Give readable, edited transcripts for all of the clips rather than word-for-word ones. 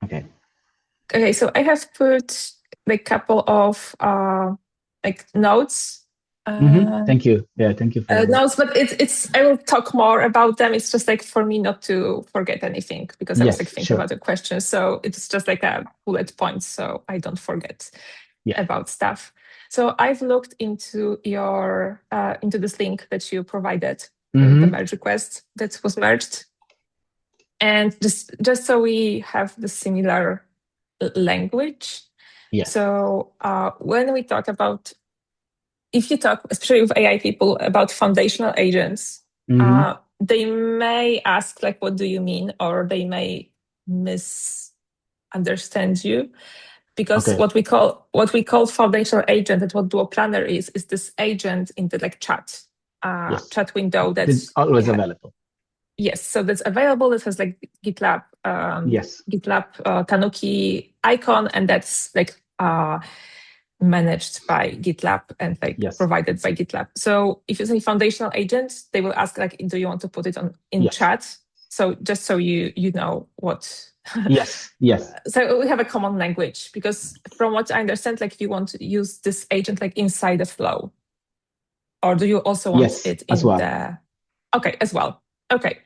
Okay. Okay, so I have put like couple of like notes. Thank you. Yeah, thank you for Notes, but it's I will talk more about them. It's just like for me not to forget anything because I was like Yes, thinking sure. about the question. So it's just like a bullet point so I don't forget about stuff. So I've looked into your into this link that you provided, the merge request that was merged. And just so we have the similar language. Yes. So when we talk about, if you talk, especially with AI people, about foundational agents, they may ask like, what do you mean? Or they may misunderstand you. Because what we call foundational agent and what Duo Planner is this agent in the like chat window that's always available. Yes, so that's available. It has like GitLab, GitLab Tanuki icon, and that's like managed by GitLab and like provided by GitLab. So if you say foundational agent, they will ask like, do you want to put it in chat? So just so you know what. Yes. So we have a common language because from what I understand, like you want to use this agent like inside the flow, or do you also want it in the? Okay, as well. Okay.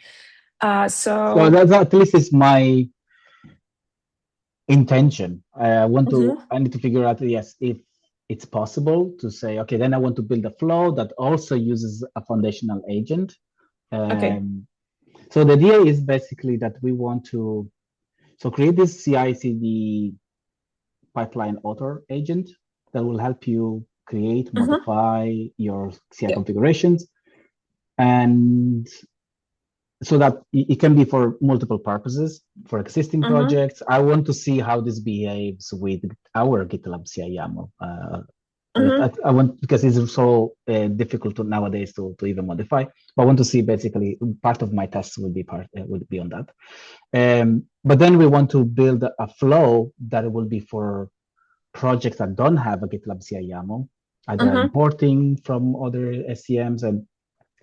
So that at least is my intention. I need to figure out, if it's possible to say, okay, then I want to build a flow that also uses a foundational agent. So the idea is basically that we want to create this CI/CD pipeline author agent that will help you create, modify your CI configurations. And so that it can be for multiple purposes, for existing projects. I want to see how this behaves with our GitLab CI YAML. I want, because it's so difficult nowadays to even modify. But I want to see basically part of my tests would be on that. But then we want to build a flow that will be for projects that don't have a GitLab CI YAML, either importing from other SCMs,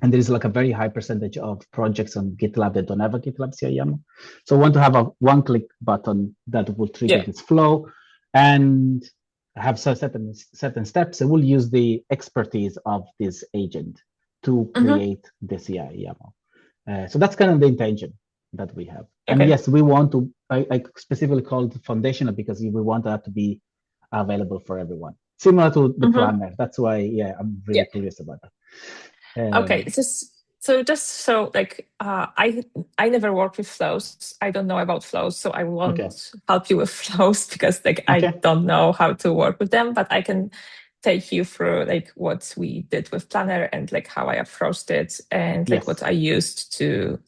and there is like a very high percentage of projects on GitLab that don't have a GitLab CI YAML. So I want to have a one-click button that will trigger this flow and have certain steps. It will use the expertise of this agent to create the CI YAML. So that's kind of the intention that we have. And yes, we want to, I specifically called foundational because we want that to be available for everyone, similar to the planner. That's why, I'm really curious about that. Okay, just so like I never worked with flows. I don't know about flows, so I won't help you with flows because like I don't know how to work with them. But I can take you through like what we did with Planner and like how I approached it and like what I used to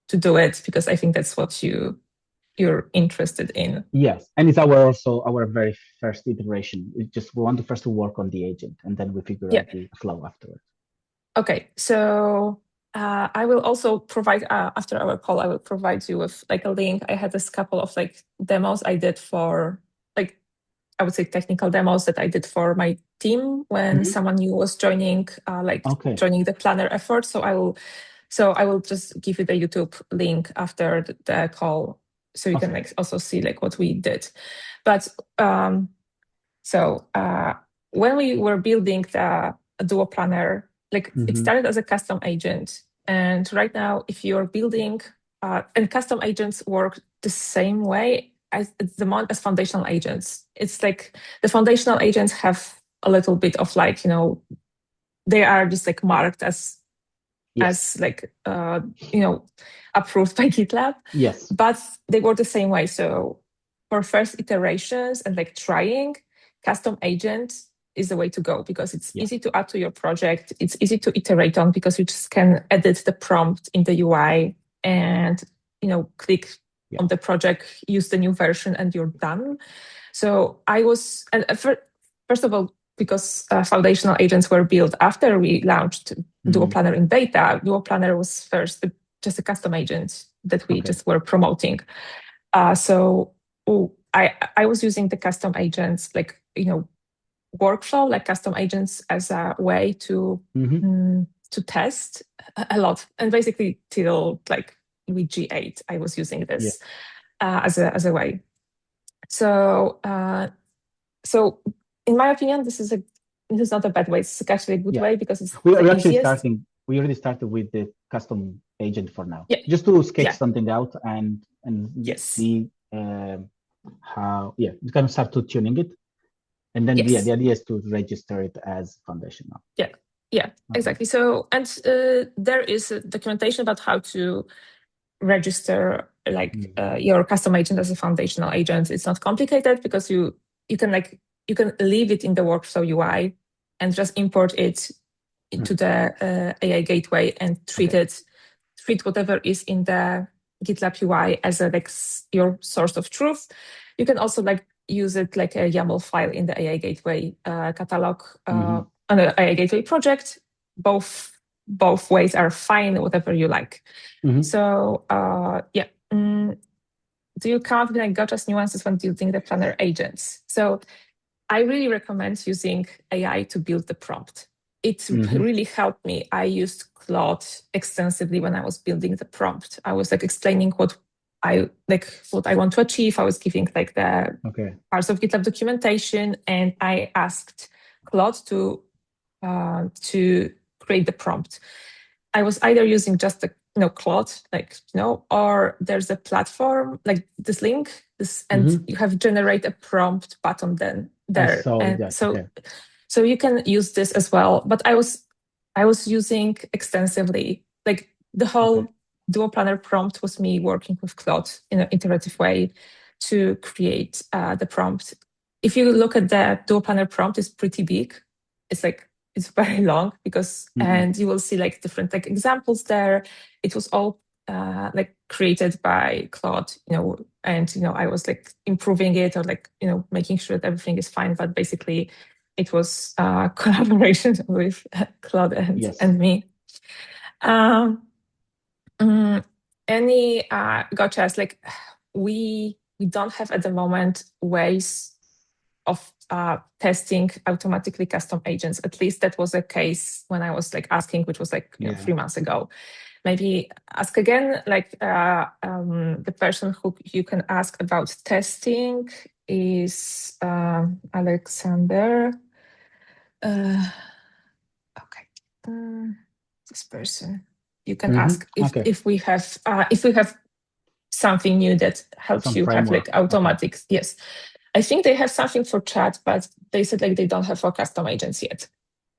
do it, because I think that's what you're interested in. Yes, and it's our very first iteration. We want to first work on the agent, and then we figure out the flow afterwards. Okay, so I will also provide after our call. I will provide you with like a link. I had this couple of like demos I did for like, I would say technical demos that I did for my team when someone new was joining, joining the Planner effort. So I will just give you the YouTube link after the call, so you can like also see like what we did. But when we were building the Duo Planner, like it started as a custom agent, and right now, if you're building and custom agents work the same way as foundational agents. It's like the foundational agents have a little bit of like, they are just like marked as like approved by GitLab. Yes, but they work the same way. So for first iterations and like trying, custom agent is the way to go because it's easy to add to your project. It's easy to iterate on because you just can edit the prompt in the UI and click on the project, use the new version, and you're done. So first of all, because foundational agents were built after we launched Duo Planner in beta, Duo Planner was first just a custom agent that we just were promoting. So I was using the custom agents like workflow, like custom agents as a way to test a lot, and basically till like with G8 I was using this as a way. So in my opinion, this is not a bad way. It's actually a good way because it's we the actually easiest. we already started with the custom agent for now. Yeah. Just to sketch something out and yes. see how you can start to tuning it. And then yes. the idea is to register it as foundation now. Yeah, exactly. So, and there is a documentation about how to register your custom agent as a foundational agent. It's not complicated because you can leave it in the workflow UI and just import it into the AI gateway and treat whatever is in the GitLab UI as your source of truth. You can also use it like a YAML file in the AI gateway catalog on the AI gateway project. Both ways are fine, whatever you like. So do you come up with Gotcha's nuances when building the planner agents? So I really recommend using AI to build the prompt. It really helped me. I used Claude extensively when I was building the prompt. I was explaining what I want to achieve. I was giving the parts of GitLab documentation, and I asked Claude to create the prompt. I was either using just Claude, or there's a platform like this link, and you have generate a prompt button then there. So you can use this as well. But I was using extensively, the whole Duo Planner prompt was me working with Claude in an iterative way to create the prompt. If you look at the Duo Planner prompt, it's pretty big. It's very long and you will see different examples there. It was all created by Claude, and I was improving it or making sure that everything is fine. But basically, it was collaboration with Claude and me. Any gotchas? We don't have at the moment ways of testing automatically custom agents. At least that was a case when I was asking, which was 3 months ago. Maybe ask again. The person who you can ask about testing is Alexander. Okay, this person. You can ask if we have something new that helps you have automatic. Yes. I think they have something for chat, but they said they don't have for custom agents yet.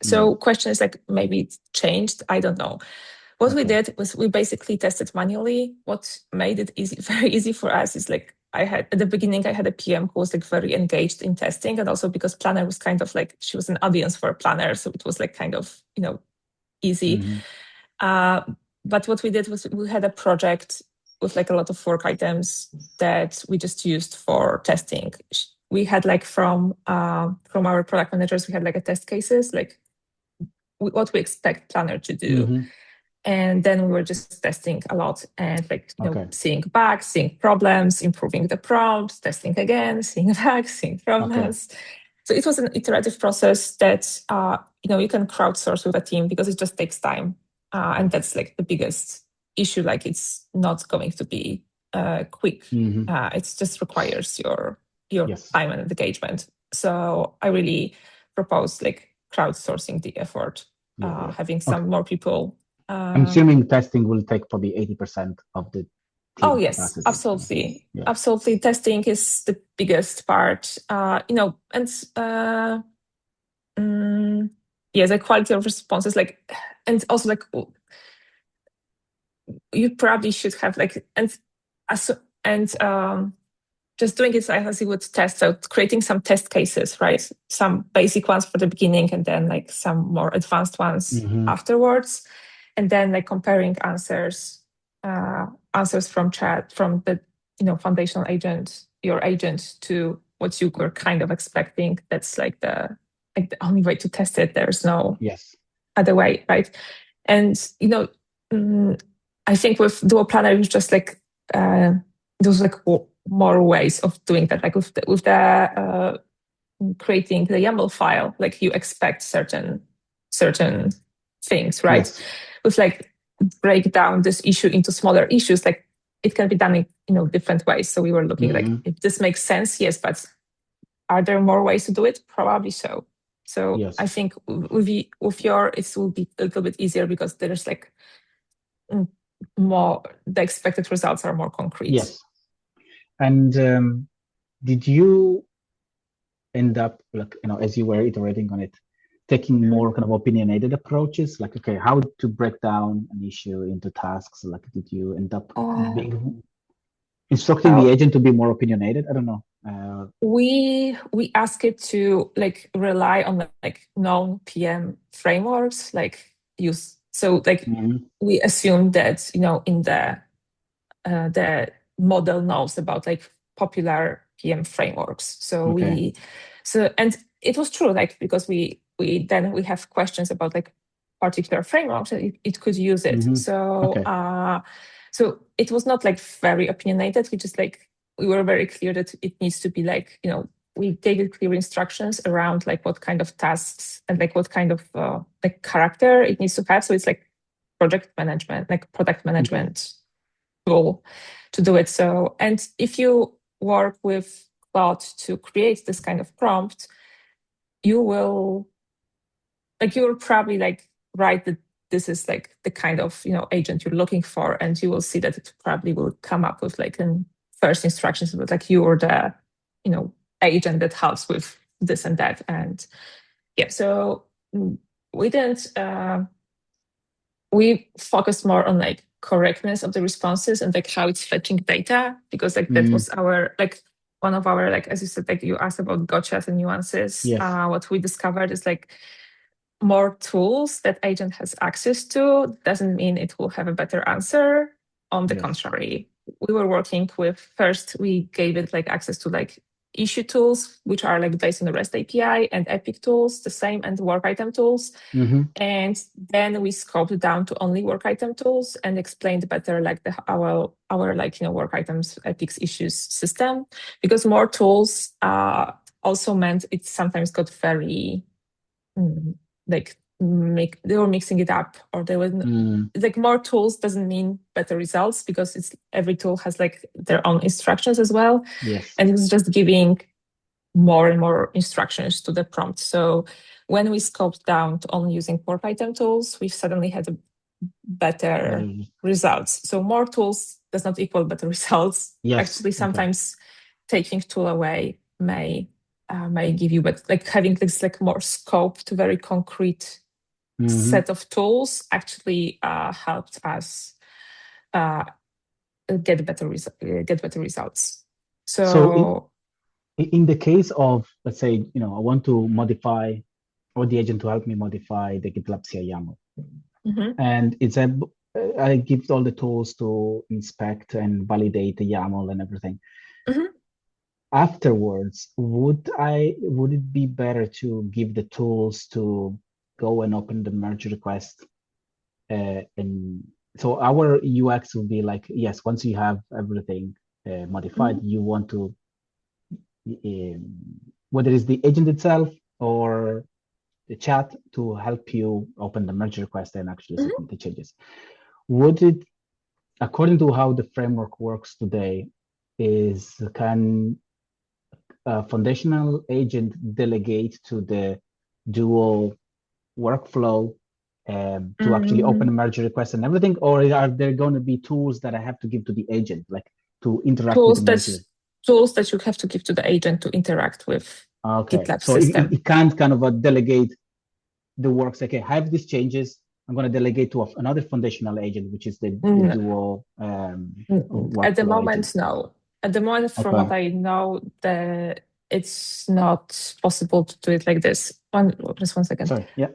So question is maybe it's changed. I don't know. What we did was we basically tested manually. What made it very easy for us is at the beginning, I had a PM who was very engaged in testing, and also because Planner was kind of she was an audience for a Planner, so it was kind of easy. But what we did was we had a project with a lot of work items that we just used for testing. We had from our product managers, we had a test cases, what we expect Planner to do. And then we were just testing a lot and seeing bugs, seeing problems, improving the prompt, testing again, seeing bugs, seeing problems. So it was an iterative process that you can crowdsource with a team because it just takes time. And that's the biggest issue. It's not going to be quick. It just requires your time and engagement. So I really propose crowdsourcing the effort, having some more people. I'm assuming testing will take probably 80% of the team. Oh yes, absolutely. Absolutely. Testing is the biggest part, and the quality of responses, and also you probably should have just doing it as you would test. So creating some test cases, right? Some basic ones for the beginning, and then some more advanced ones afterwards, and then comparing answers from chat from the foundational agent, your agent, to what you were kind of expecting. That's the only way to test it. There's no other way, right? And I think with Duo Planner, it's just there's more ways of doing that. With the creating the YAML file, you expect certain things, right? With break down this issue into smaller issues. it can be done in different ways. So we were looking like, if this makes sense, yes, but are there more ways to do it? Probably so. So Yes. I think with your, it will be a little bit easier because there's like more, the expected results are more concrete. Yes. And did you end up, like, as you were iterating on it, taking more kind of opinionated approaches? Like, okay, how to break down an issue into tasks? Like, did you end up instructing the agent to be more opinionated? I don't know. We ask it to like rely on like known PM frameworks, like use. So like we assume that in the model knows about like popular PM frameworks. So Okay. and it was true, like because we have questions about like particular frameworks, it could use it. So Okay. so it was not like very opinionated. We were very clear that it needs to be like, we gave it clear instructions around like what kind of tasks and like what kind of like character it needs to have. So it's like project management, like product management tool to do it. So, and if you work with Claude to create this kind of prompt, you will probably like write that this is like the kind of agent you're looking for, and you will see that it probably will come up with like an first instructions about like you're the agent that helps with this and that. And yeah, so we didn't we focused more on like correctness of the responses and like how it's fetching data, because like that was our like one of our, like, as you said, like you asked about gotchas and nuances. Yes. What we discovered is like more tools that agent has access to doesn't mean it will have a better answer. On the contrary, we were working with, first we gave it like access to like issue tools, which are like based on the REST API, and Epic tools, the same, and work item tools. And then we scoped down to only work item tools and explained better like our like work items Epic's issues system, because more tools also meant it sometimes got very like they were mixing it up, or there was like more tools doesn't mean better results, because it's every tool has like their own instructions as well. Yes. And it was just giving more and more instructions to the prompt. So when we scoped down to only using work item tools, we suddenly had a better results. So more tools does not equal better results. Yes. Actually, sometimes taking tool away may give you, but like having this like more scope to very concrete set of tools actually helped us get better results. So in the case of, let's say, I want to modify, or the agent to help me modify the GitLab CI YAML, and I give all the tools to inspect and validate the YAML and everything. Afterwards, would it be better to give the tools to go and open the merge request? And so our UX will be like, yes, once you have everything modified, you want to, whether it's the agent itself or the chat, to help you open the merge request and actually submit the changes. Would it, according to how the framework works today, can a foundational agent delegate to the Duo workflow to actually open a merge request and everything, or are there going to be tools that I have to give to the agent, like to interact with the merge? Tools that you have to give to the agent to interact with GitLab so system. It can't kind of delegate the works. Okay, I have these changes, I'm going to delegate to another foundational agent, which is the Duo at the moment agent. No. At the moment, from what I know, it's not possible to do it like this. Just one second. Sorry, yeah.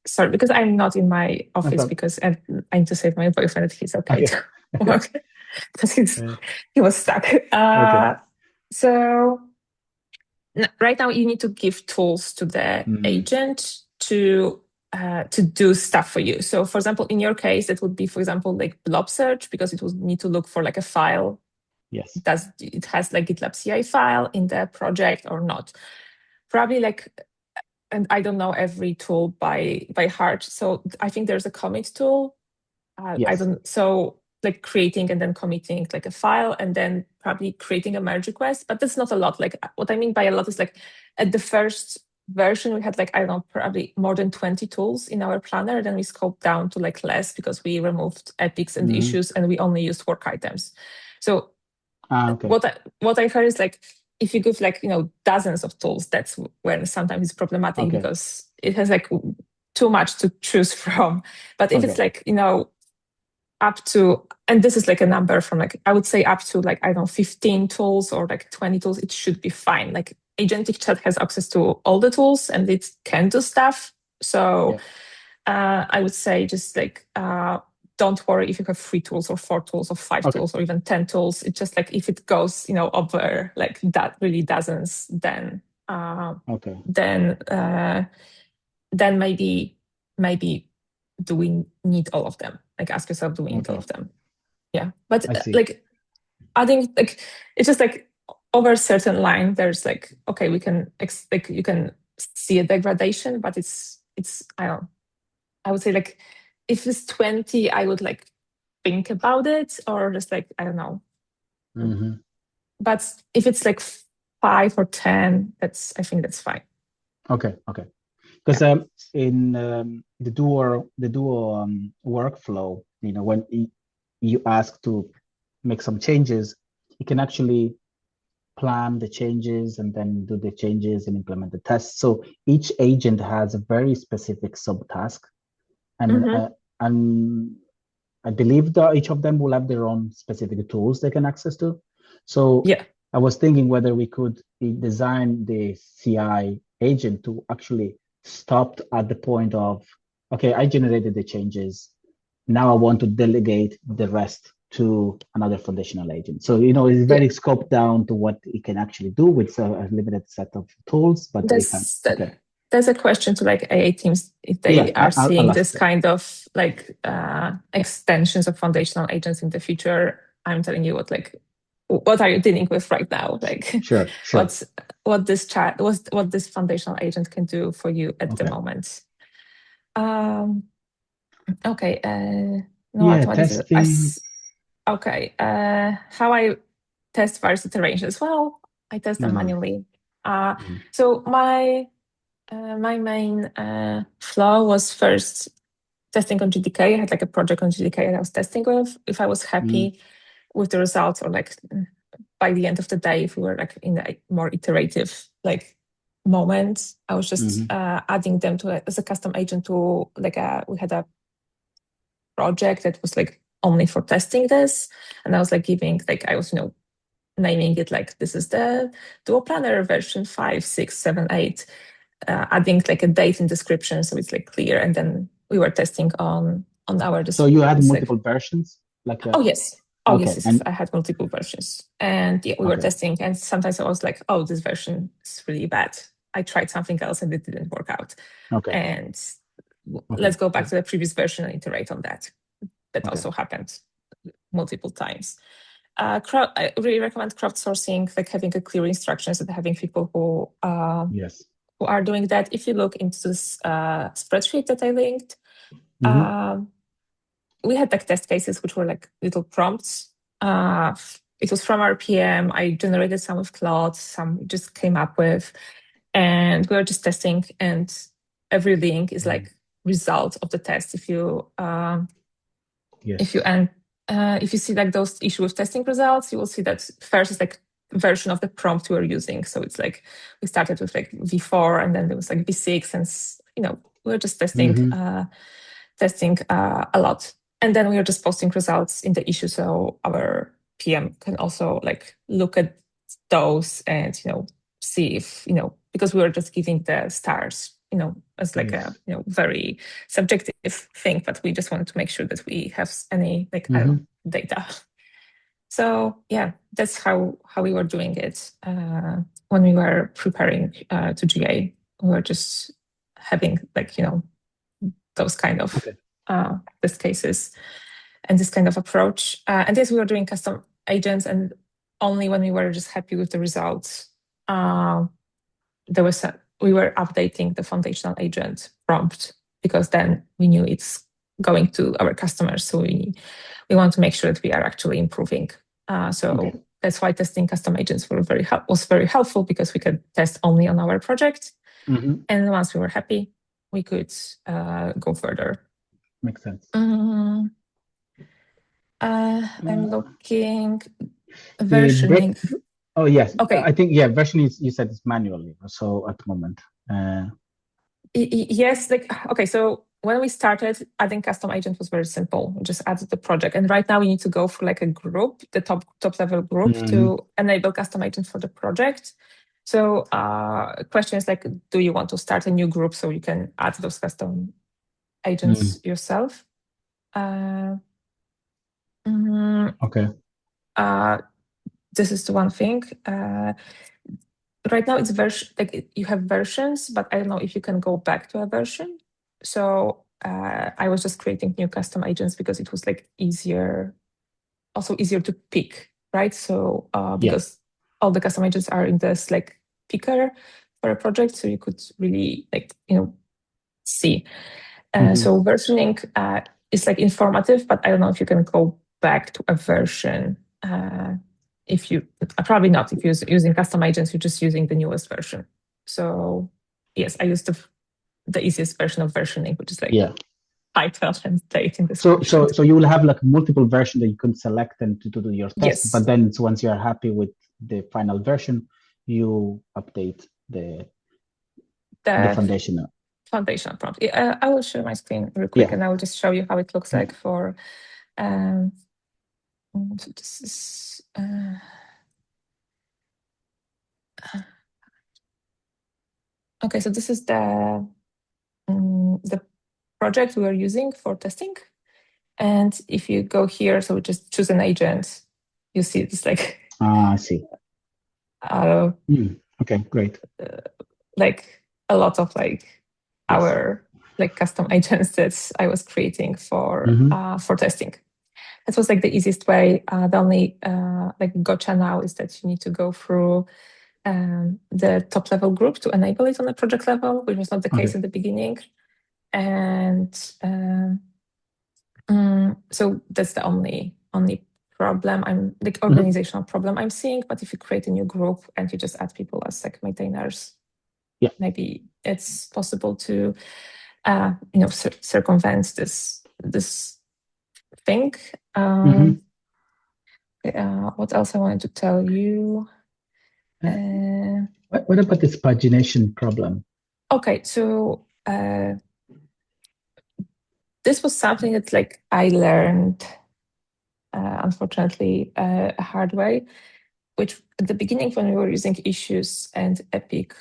Sorry, because I'm not in my office, because I need to save my boyfriend that he's okay to work, because he was stuck. So right now you need to give tools to the agent to do stuff for you. So for example, in your case, it would be, for example, like blob search, because it would need to look for like a file. Yes. Does it has like GitLab CI file in the project or not? Probably like, and I don't know every tool by heart. So I think there's a commit tool. Yes. like creating and then committing like a file and then probably creating a merge request, but that's not a lot. Like what I mean by a lot is like at the first version, we had like, I don't know, probably more than 20 tools in our planner. Then we scoped down to like less because we removed epics and issues and we only used work items. So what I heard is like, if you give like, dozens of tools, that's when sometimes it's problematic because it has like too much to choose from. But if it's like, up to, and this is like a number from like, I would say up to like, I don't know, 15 tools or like 20 tools, it should be fine. Like agentic chat has access to all the tools and it can do stuff. So I would say just like, don't worry if you have 3 tools or 4 tools or 5 tools or even 10 tools. It's just like if it goes, over like that really dozens, then then maybe do we need all of them? Like ask yourself, do we need all of them? Yeah. But like adding like it's just like over a certain line, there's like, okay, we can like you can see a degradation, but it's I would say like if it's 20, I would like think about it or just like, I don't know. But if it's like 5 or 10, I think that's fine. Okay. Because in the Duo workflow, when you ask to make some changes, you can actually plan the changes and then do the changes and implement the tests. So each agent has a very specific subtask, and I believe that each of them will have their own specific tools they can access to. So I was thinking whether we could design the CI agent to actually stop at the point of, okay, I generated the changes. Now I want to delegate the rest to another foundational agent. So, it's very scoped down to what it can actually do with a limited set of tools. But there's a question to like AA teams if they are seeing this kind of like extensions of foundational agents in the future. I'm telling you what are you dealing with right now? Like sure. what this foundational agent can do for you at the moment. Okay. What is it? Okay. How I test various iterations? Well, I test them manually. So my main flow was first testing on GDK. I had like a project on GDK that I was testing with. If I was happy with the results, or like by the end of the day, if we were like in a more iterative like moment, I was just adding them to as a custom agent to like we had a project that was like only for testing this, and I was like giving like I was naming it like this is the Duo Planner version 5, 6, 7, 8. Adding like a date and description so it's like clear, and then we were testing on our. So you had multiple versions, like yes, and I had multiple versions, and we were testing, and sometimes I was like, oh, this version is really bad. I tried something else and it didn't work out. And let's go back to the previous version and iterate on that. That also happened multiple times. I really recommend crowdsourcing, like having a clear instructions and having people who are doing that. If you look into this spreadsheet that I linked, we had like test cases which were like little prompts. It was from RPM. I generated some with Claude, some just came up with, and we were just testing. And every link is like result of the test. If you if you see like those issue with testing results, you will see that first is like version of the prompt we were using. So it's like we started with like V4 and then there was like V6, and we were just testing a lot. And then we were just posting results in the issue, so our PM can also like look at those and see if because we were just giving the stars as like a very subjective thing, but we just wanted to make sure that we have any like data. So yeah, that's how we were doing it when we were preparing to GA. We were just having like those kind of test cases and this kind of approach. And yes, we were doing custom agents, and only when we were just happy with the results, we were updating the foundational agent prompt, because then we knew it's going to our customers. So we want to make sure that we are actually improving. So that's why testing custom agents was very helpful, because we could test only on our project. And once we were happy, we could go further. Makes sense. I'm looking versioning. Oh yes. Okay. I think versioning you said is manually. So at the moment. Yes. Okay. So when we started, adding custom agent was very simple. We just added the project, and right now we need to go for a group, the top level group, to enable custom agent for the project. So question is do you want to start a new group so you can add those custom agents yourself? Okay. This is the one thing. Right now it's you have versions, but I don't know if you can go back to a version. So I was just creating new custom agents because it was easier to pick, right? So because all the custom agents are in this picker for a project, so you could really see. So versioning is informative, but I don't know if you can go back to a version. If you probably not, if you're using custom agents, you're just using the newest version. So yes, I used the easiest version of versioning, which is title and date in this. So you will have multiple versions that you can select and to do your test. Yes. But then once you are happy with the final version, you update the foundational prompt. I will share my screen real quick, and I will just show you how it looks like for. So this is. Okay, so this is the project we are using for testing. And if you go here, so just choose an agent, you see it's I see. Okay, great. A lot of our custom agents that I was creating for testing. That was the easiest way. The only gotcha now is that you need to go through the top level group to enable it on the project level, which was not the case at the beginning. And so that's the only problem organizational problem I'm seeing. But if you create a new group and you just add people as maintainers, maybe it's possible to circumvent this thing. What else I wanted to tell you? What about this pagination problem? Okay, so this was something that I learned, unfortunately, a hard way, which at the beginning when we were using issues and Epic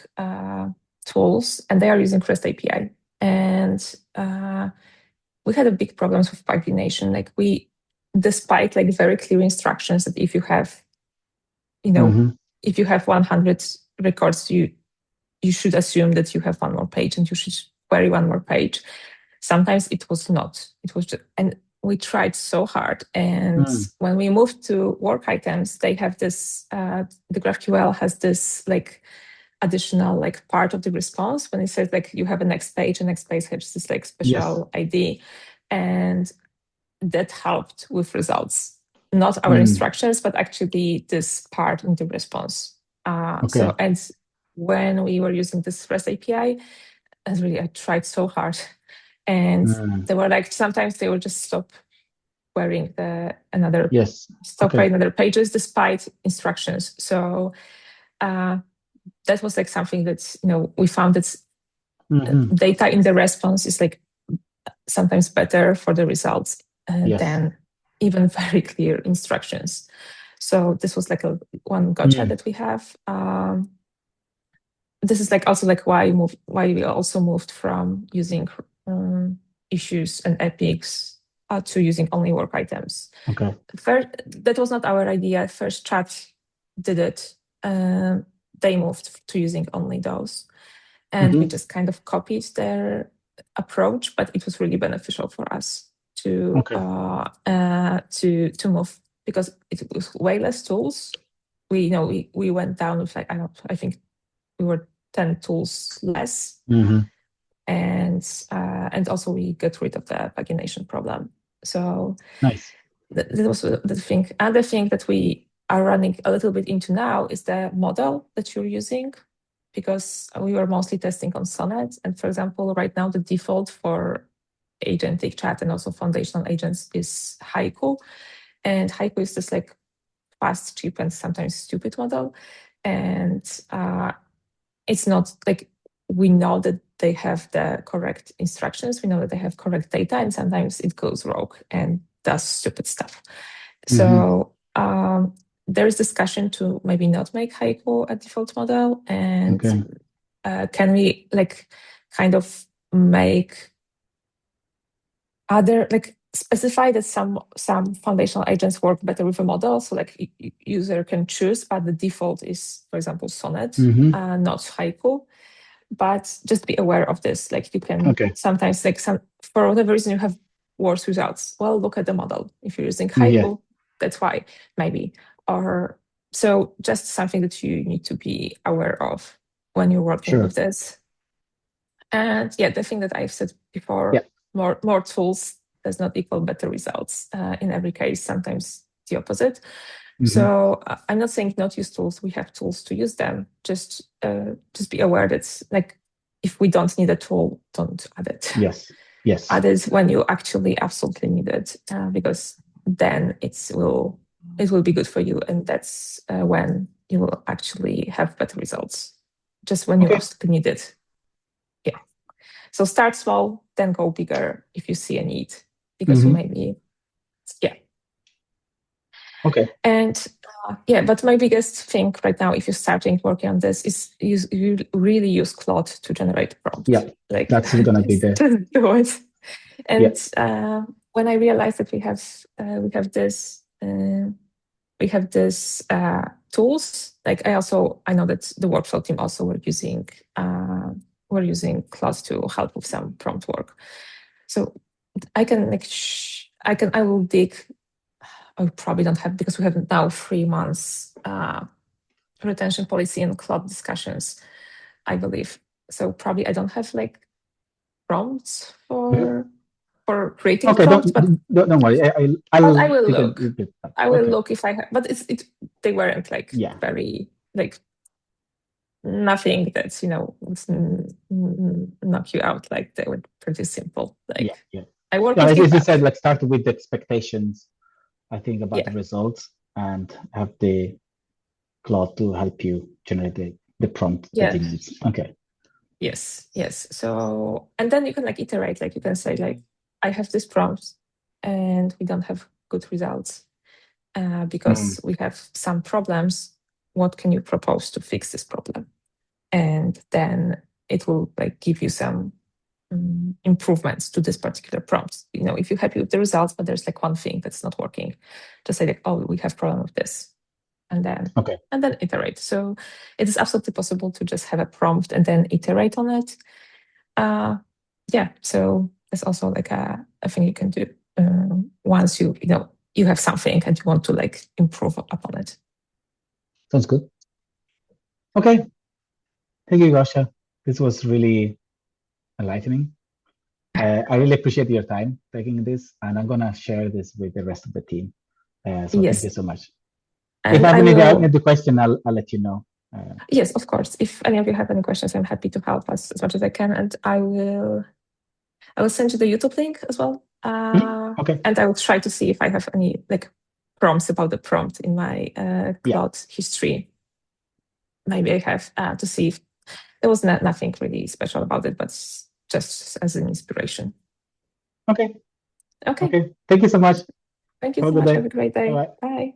tools, and they are using REST API, and we had a big problems with pagination. Despite very clear instructions that if you have, if you have 100 records, you should assume that you have one more page and you should query one more page. Sometimes it was not. It was just, and we tried so hard. And when we moved to work items, they have this. The GraphQL has this additional part of the response when it says you have a next page, and next page has this special ID, and that helped with results. Not our instructions, but actually this part in the response. So and when we were using this REST API, I tried so hard. And they were sometimes they would just stop querying another pages despite instructions. So that was something that we found that data in the response is sometimes better for the results than even very clear instructions. So this was one gotcha that we have. This is also why we also moved from using issues and epics to using only work items. Okay. First, that was not our idea. First chat did it. They moved to using only those. And we just kind of copied their approach, but it was really beneficial for us to move, because it was way less tools. We went down with I think we were 10 tools less. and also we get rid of the pagination problem. So nice. That was the thing. Other thing that we are running a little bit into now is the model that you're using, because we were mostly testing on Sonnet. And for example, right now the default for agentic chat and also foundational agents is Haiku. And Haiku is just like fast, cheap, and sometimes stupid model. And it's not like, we know that they have the correct instructions, we know that they have correct data, and sometimes it goes rogue and does stupid stuff. So there is discussion to maybe not make Haiku a default model, and can we like kind of make other, like specify that some foundational agents work better with a model, so like user can choose, but the default is, for example, Sonnet, not Haiku. But just be aware of this. Like you can sometimes, like for whatever reason, you have worse results. Well, look at the model. If you're using Haiku, that's why, maybe. Or so just something that you need to be aware of when you're working with this. And the thing that I've said before, more tools does not equal better results. In every case, sometimes the opposite. So I'm not saying not use tools. We have tools to use them. Just be aware that like if we don't need a tool, don't add it. Yes. Add it when you actually absolutely need it, because then it will be good for you, and that's when you will actually have better results. Just when you absolutely need it. Yeah. So start small, then go bigger if you see a need, because you maybe Okay. And but my biggest thing right now, if you're starting working on this, is you really use Claude to generate prompts. Yeah, like that's gonna be the do it. And when I realized that we have this tools, like I know that the workflow team also were using Claude to help with some prompt work. So I will dig. I probably don't have, because we have now 3 months retention policy and Claude discussions, I believe. So probably I don't have like prompts for creating prompts. But don't worry. I will look. I will look if I have, but they weren't like very like nothing that's knock you out. Like they were pretty simple. Like I work with as you said, like start with the expectations, I think, about the results, and have the Claude to help you generate the prompt that you need. Okay. Yes. So, and then you can like iterate, like you can say like, I have this prompt and we don't have good results because we have some problems. What can you propose to fix this problem? And then it will like give you some improvements to this particular prompt. If you're happy with the results, but there's like one thing that's not working, just say like, oh, we have problem with this. And then iterate. So it is absolutely possible to just have a prompt and then iterate on it. So that's also like a thing you can do once you have something and you want to like improve upon it. Sounds good. Okay. Thank you, Gosia. This was really enlightening. I really appreciate your time taking this, and I'm gonna share this with the rest of the team. So thank you so much. And if I have any question, I'll let you know. Yes, of course. If any of you have any questions, I'm happy to help as much as I can, and I will send you the YouTube link as well. Okay. And I will try to see if I have any like prompts about the prompt in my Claude history. Maybe I have to see if there was nothing really special about it, but just as an inspiration. Okay. Thank you so much. Thank you so much. Have a great day. Bye. Bye.